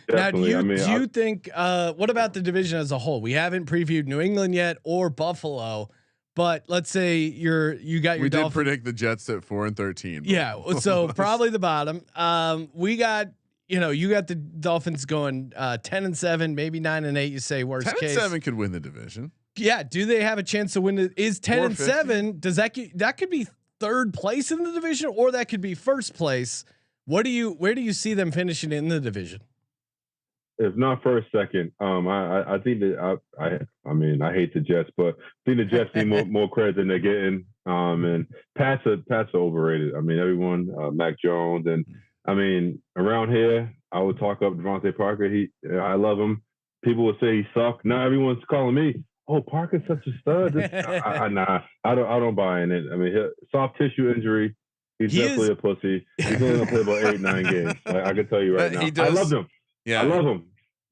Definitely. Now, do you think? What about the division as a whole? We haven't previewed New England yet or Buffalo, but let's say you got your. We Dolphins. did predict the Jets at 4 and 13. Yeah, so probably the bottom. We got. You got the Dolphins going 10 and 7, maybe 9 and 8. You say worst 10 case. 10 and 7 could win the division. Yeah. Do they have a chance to win it? Is 10 and 7? Does that could be third place in the division, or that could be first place? Where do you see them finishing in the division? If not first, second. I think that I hate the Jets, but I think the Jets need more credit than they're getting. And Pats are overrated. I mean, everyone, Mac Jones, and I mean, around here, I would talk up Devontae Parker. I love him. People would say he sucked. Now everyone's calling me, "Oh, Parker's such a stud." Nah, I don't buy in it. I mean, soft tissue injury. He's definitely a pussy. He's only gonna play about 8, 9 games. I can tell you right now. I love him. Yeah, I love him.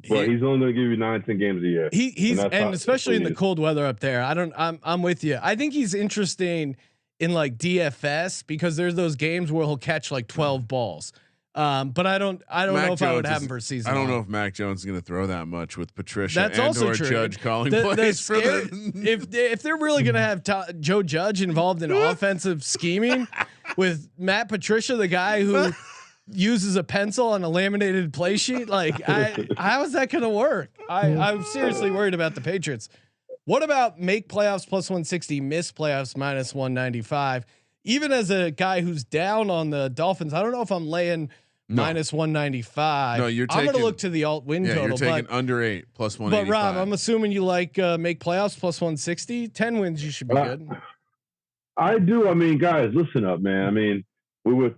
But he's only going to give you 9, 10 games a year. He's and especially in the cold weather up there. I'm with you. I think he's interesting in like DFS because there's those games where he'll catch like 12 balls. But I don't know if I would have him for season. I don't know if Mac Jones is going to throw that much with Patricia. That's and also or true. Judge calling plays for if they're really going to have Joe Judge involved in offensive scheming with Matt Patricia, the guy who uses a pencil on a laminated play sheet, like how is that going to work? I'm seriously worried about the Patriots. What about make playoffs plus 160, miss playoffs minus 195? Even as a guy who's down on the Dolphins, I don't know if I'm laying minus 195. No, I'm going to look to the alt win total. You're taking under 8 plus 185. But Rob, I'm assuming you like make playoffs plus 160. 10 wins, you should be good. I do. I mean, guys, listen up, man. I mean, we were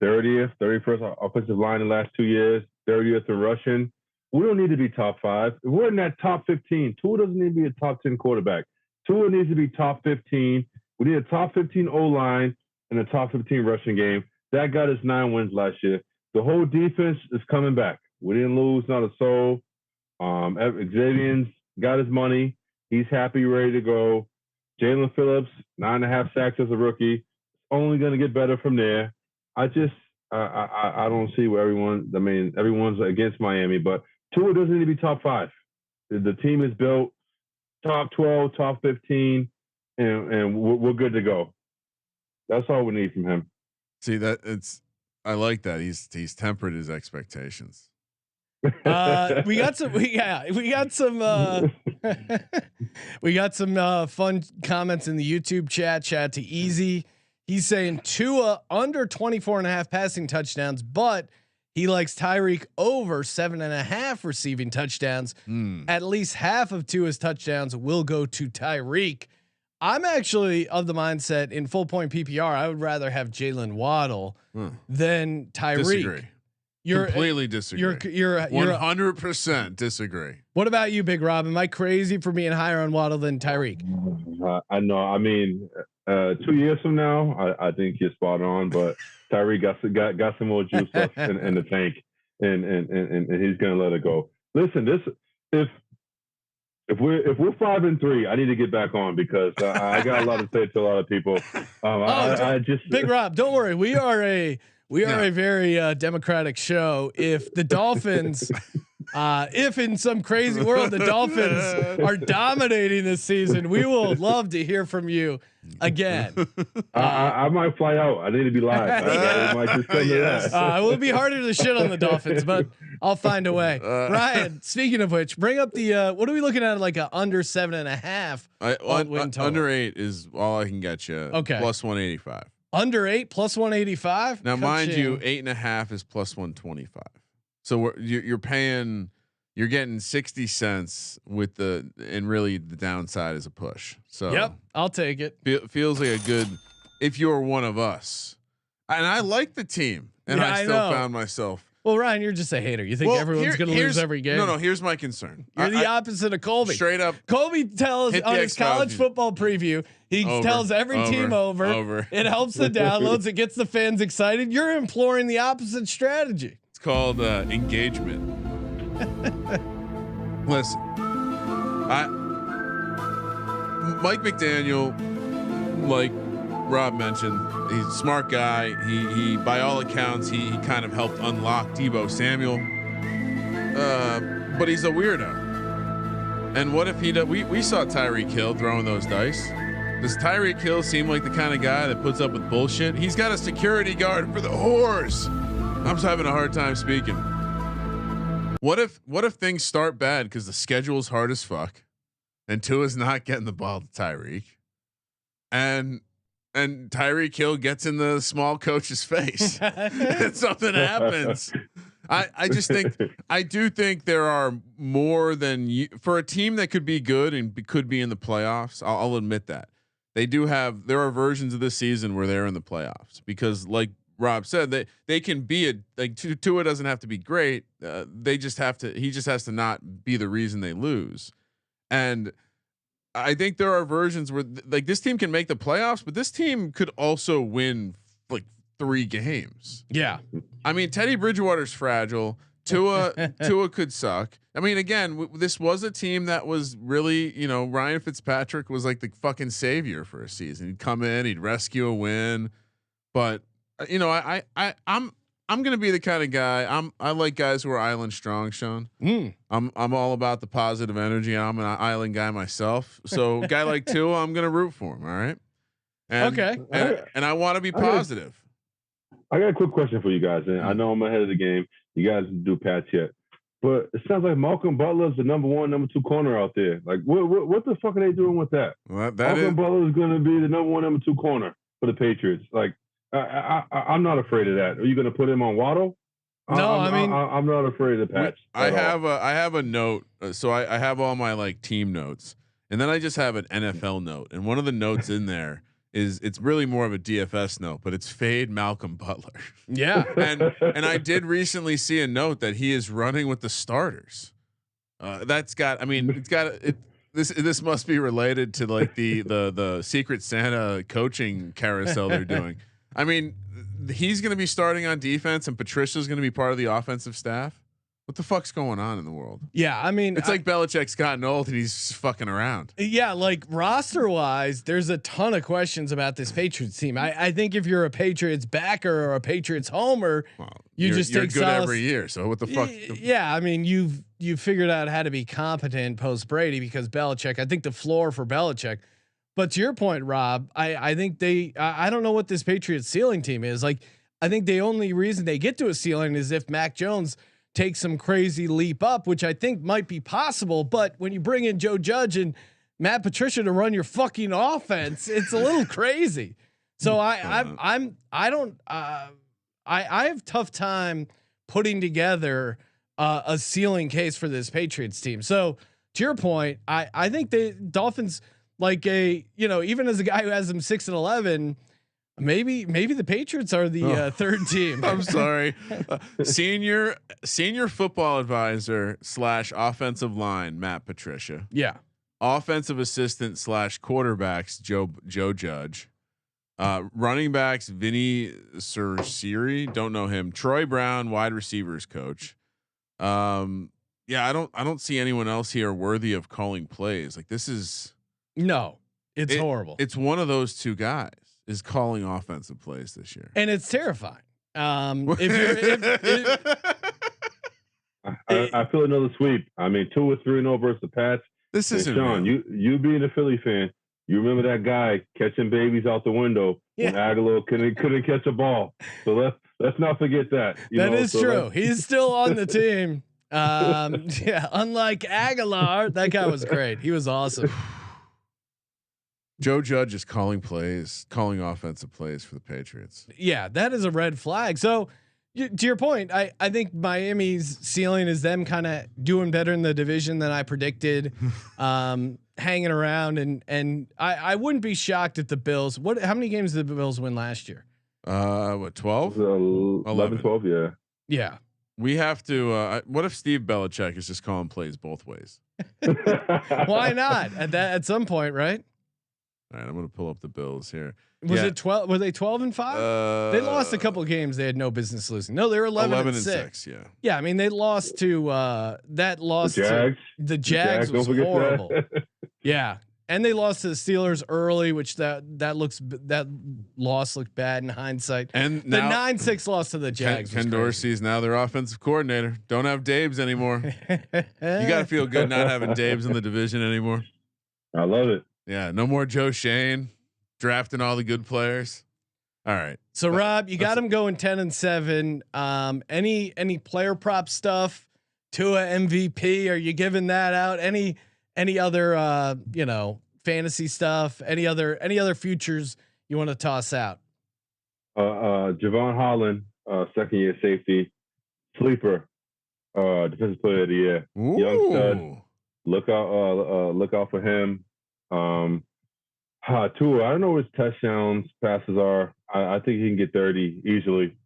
30th, 31st offensive line in the last 2 years, 30th in rushing. We don't need to be top 5. If we're in that top 15, Tua doesn't need to be a top 10 quarterback. Tua needs to be top 15. We need a top 15 O-line and a top 15 rushing game. That got us 9 wins last year. The whole defense is coming back. We didn't lose, not a soul. Xavier's got his money. He's happy, ready to go. Jalen Phillips, 9.5 sacks as a rookie. Only going to get better from there. I don't see where everyone's against Miami, but Tua doesn't need to be top 5. The team is built top 12, top 15, and we're good to go. That's all we need from him. See I like that. He's tempered his expectations. We got some fun comments in the YouTube chat. Chat to Easy. He's saying Tua under 24.5 passing touchdowns, but he likes Tyreek over 7.5 receiving touchdowns. At least half of Tua's touchdowns will go to Tyreek. I'm actually of the mindset in full point PPR, I would rather have Jalen Waddle than Tyreek. Disagree. Completely disagree. You're 100% disagree. What about you, Big Rob? Am I crazy for being higher on Waddle than Tyreek? I know. I mean, 2 years from now, I think you're spot on. But Tyreek got some more juice left in the tank, and he's gonna let it go. Listen, if we're 5 and 3, I need to get back on because I got a lot to say to a lot of people. I just Big Rob, don't worry. We are a very democratic show. If the Dolphins, if in some crazy world the Dolphins are dominating this season, we will love to hear from you again. I might fly out. I need to be live. I might just come to that. It will be harder to shit on the Dolphins, but I'll find a way. Ryan, speaking of which, bring up the what are we looking at? Like a under 7.5 win total. Under 8 is all I can get you. Okay, plus 185. Under 8 plus 185. Now, mind you, 8.5 is plus 125. So you're paying, you're getting 60 cents with and really the downside is a push. So yep, I'll take it. Feels like a good, if you're one of us, and I like the team, and I still found myself Well, Ryan, you're just a hater. You think everyone's going to lose every game? No. Here's my concern. You're the opposite of Colby. Straight up. Colby tells on his college football preview, he tells every team over. It helps the downloads. It gets the fans excited. You're employing the opposite strategy. It's called engagement. Listen, Mike McDaniel, like Rob mentioned, he's a smart guy. He by all accounts, he kind of helped unlock Deebo Samuel. But he's a weirdo. And what if we saw Tyreek Hill throwing those dice. Does Tyreek Hill seem like the kind of guy that puts up with bullshit? He's got a security guard for the whores. I'm just having a hard time speaking. What if things start bad because the schedule's hard as fuck, and Tua's not getting the ball to Tyreek, and Tyreek Hill gets in the small coach's face, and something happens. I do think there are more than for a team that could be good and could be in the playoffs. I'll admit that there are versions of this season where they're in the playoffs because, like Rob said, they can be Tua doesn't have to be great. He just has to not be the reason they lose. And I think there are versions where like this team can make the playoffs, but this team could also win like 3 games. Yeah. I mean, Teddy Bridgewater's fragile. Tua could suck. I mean, again, this was a team that was really, Ryan Fitzpatrick was like the fucking savior for a season. He'd come in, he'd rescue a win, but I'm gonna be the kind of guy. I like guys who are island strong, Sean. I'm all about the positive energy. I'm an island guy myself. So a guy like Tua, I'm gonna root for him. All right. And I want to be positive. I got a quick question for you guys, and I know I'm ahead of the game. You guys didn't do Pats yet, but it sounds like Malcolm Butler's the number 1, number 2 corner out there. Like, what the fuck are they doing with that? Malcolm Butler is going to be the number 1, number 2 corner for the Patriots. Like, I'm not afraid of that. Are you going to put him on Waddle? No, I'm not afraid of the Pats. I have a note. So I have all my like team notes, and then I just have an NFL note, and one of the notes in there it's really more of a DFS note, but it's fade Malcolm Butler. Yeah. and I did recently see a note that he is running with the starters. This must be related to like the Secret Santa coaching carousel they're doing. I mean, he's going to be starting on defense and Patricia's going to be part of the offensive staff. What the fuck's going on in the world? Yeah, I mean, it's like Belichick's gotten old and he's fucking around. Yeah, like roster wise, there's a ton of questions about this Patriots team. I think if you're a Patriots backer or a Patriots homer, you're good every year. So what the fuck? Yeah, I mean, you've figured out how to be competent post Brady because Belichick. I think the floor for Belichick. But to your point, Rob, I think I don't know what this Patriots ceiling team is. Like, I think the only reason they get to a ceiling is if Mac Jones take some crazy leap up, which I think might be possible. But when you bring in Joe Judge and Matt Patricia to run your fucking offense, it's a little crazy. So I have tough time putting together a ceiling case for this Patriots team. So to your point, I think the Dolphins, like even as a guy who has them 6-11, maybe the Patriots are the third team. I'm sorry. Senior football advisor / offensive line, Matt Patricia. Yeah. Offensive assistant / quarterbacks, Joe Judge. Running backs, Vinny Cersiri. Don't know him. Troy Brown, wide receivers coach. Yeah, I don't see anyone else here worthy of calling plays. Like this is it's horrible. It's one of those two guys is calling offensive plays this year, and it's terrifying. I feel another sweep. I mean, 2-3-0 versus the Pats. This isn't Sean. real. You being a Philly fan, you remember that guy catching babies out the window when Aguilar couldn't catch a ball. So let's not forget that. That is true. He's still on the team. Unlike Aguilar, that guy was great. He was awesome. Joe Judge is calling offensive plays for the Patriots. Yeah, that is a red flag. So to your point, I think Miami's ceiling is them kind of doing better in the division than I predicted, hanging around. And I wouldn't be shocked if the Bills, how many games did the Bills win last year? What, 12? 11, 12. Yeah. Yeah. We have to. What if Steve Belichick is just calling plays both ways? Why not? At some point, right? All right, I'm gonna pull up the Bills here. Was it 12? Were they 12-5? They lost a couple of games they had no business losing. No, they were 11-6. Yeah. Yeah, I mean they lost to that loss the Jags. to the Jags was horrible. That. Yeah, and they lost to the Steelers early, which that loss looked bad in hindsight. And the now 9-6 loss to the Jags. Ken Dorsey's now their offensive coordinator. Don't have Dabes anymore. You got to feel good not having Dabes in the division anymore. I love it. Yeah, no more Joe Shane drafting all the good players. All right. So Rob, you got him going 10-7. Any player prop stuff? Tua MVP? Are you giving that out? Any other fantasy stuff? Any other futures you want to toss out? Javon Holland, second year safety, sleeper, defensive player of the year. Ooh. Young stud. Look out for him. Tua, I don't know what his touchdowns, passes are. I think he can get 30 easily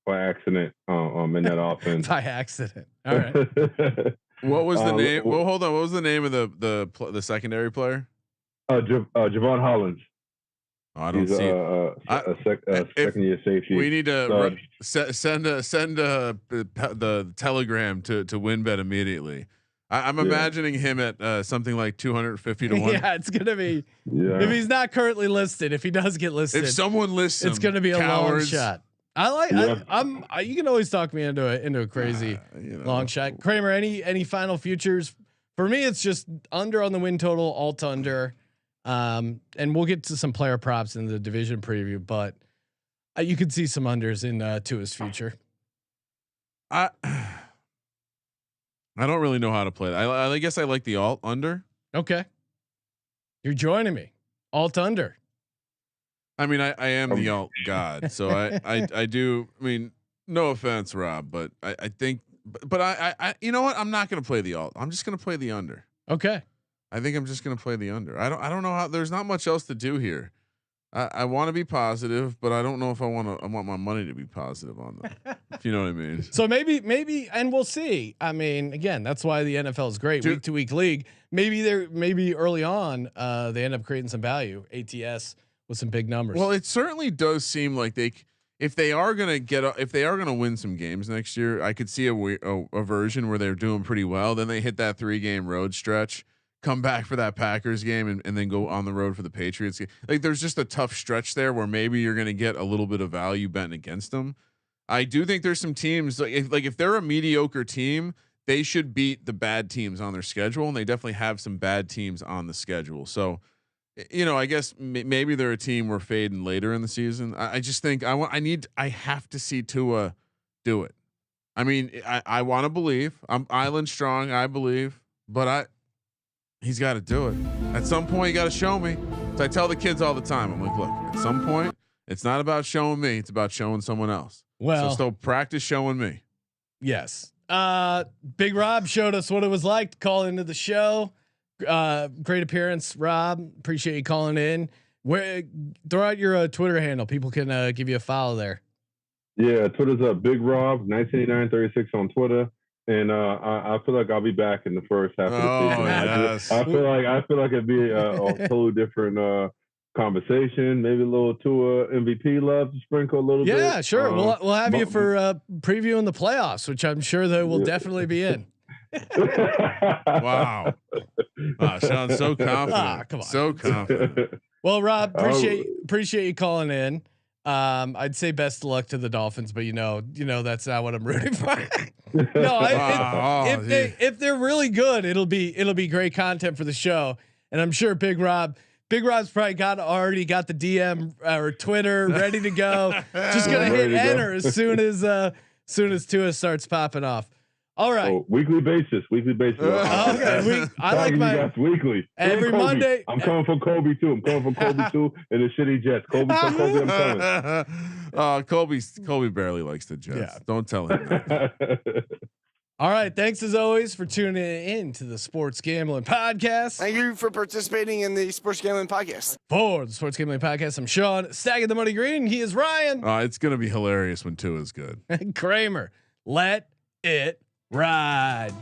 by accident in that offense. By accident. All right. What was the name? Well, hold on. What was the name of the secondary player? Javon Holland. Oh, I don't He's see second year safety. We need to send the telegram to WinBet immediately. I'm imagining him at something like 250 to 1. Yeah, it's gonna be. Yeah. If he's not currently listed, if he does get listed, if someone lists him, it's gonna be cowards. a long shot. I like. Yeah. You can always talk me into a crazy long shot. Kramer, any final futures? For me, it's just under on the win total, alt under, and we'll get to some player props in the division preview. But you could see some unders in Tua's future. I don't really know how to play that. I guess I like the alt under. Okay. You're joining me. Alt under. I mean, I am the alt god. So I do. I mean, no offense, Rob, but I think, but I you know what? I'm not going to play the alt. I'm just going to play the under. Okay. I think I'm just going to play the under. I don't know how, there's not much else to do here. I want to be positive, but I don't know if I want my money to be positive on them. If you know what I mean. So maybe, and we'll see. I mean, again, that's why the NFL is great. Week to week league. Maybe early on, they end up creating some value. ATS with some big numbers. Well, it certainly does seem like if they are going to win some games next year, I could see a version where they're doing pretty well. Then they hit that 3-game road stretch, come back for that Packers game, and then go on the road for the Patriots game. Like there's just a tough stretch there where maybe you're going to get a little bit of value betting against them. I do think there's some teams if they're a mediocre team, they should beat the bad teams on their schedule, and they definitely have some bad teams on the schedule. So, I guess maybe they're a team we're fading later in the season. I just think I have to see Tua do it. I mean, I want to believe. I'm island strong. I believe, but he's got to do it. At some point, you got to show me. So I tell the kids all the time, I'm like, look, at some point, it's not about showing me. It's about showing someone else. Well, so still practice showing me. Yes. Big Rob showed us what it was like to call into the show. Great appearance, Rob. Appreciate you calling in. Throw out your Twitter handle. People can give you a follow there. Yeah, Twitter's Big Rob 198936 on Twitter. And I feel like I'll be back in the first half of the season. Yes. I feel like it'd be a totally different conversation. Maybe a little Tua MVP love to sprinkle a little bit. Yeah, sure. We'll have you for previewing the playoffs, which I'm sure they will definitely be in. Wow. Sean's so confident. Come on. So confident. Well, Rob, appreciate you calling in. I'd say best of luck to the Dolphins, but you know that's not what I'm rooting for. If they're really good, it'll be great content for the show, and I'm sure Big Rob's probably already got the DM or Twitter ready to go. Just gonna hit enter as soon as Tua starts popping off. All right. Oh, weekly basis. Okay. I like my weekly. Every Monday. I'm coming for Kobe too. And the shitty Jets. Kobe, I'm coming. Kobe barely likes the Jets. Yeah. Don't tell him that. All right. Thanks as always for tuning in to the Sports Gambling Podcast. Thank you for participating in the Sports Gambling Podcast. For the Sports Gambling Podcast, I'm Sean, stacking the money green. He is Ryan. It's gonna be hilarious when Tua is good. Kramer. Let it ride.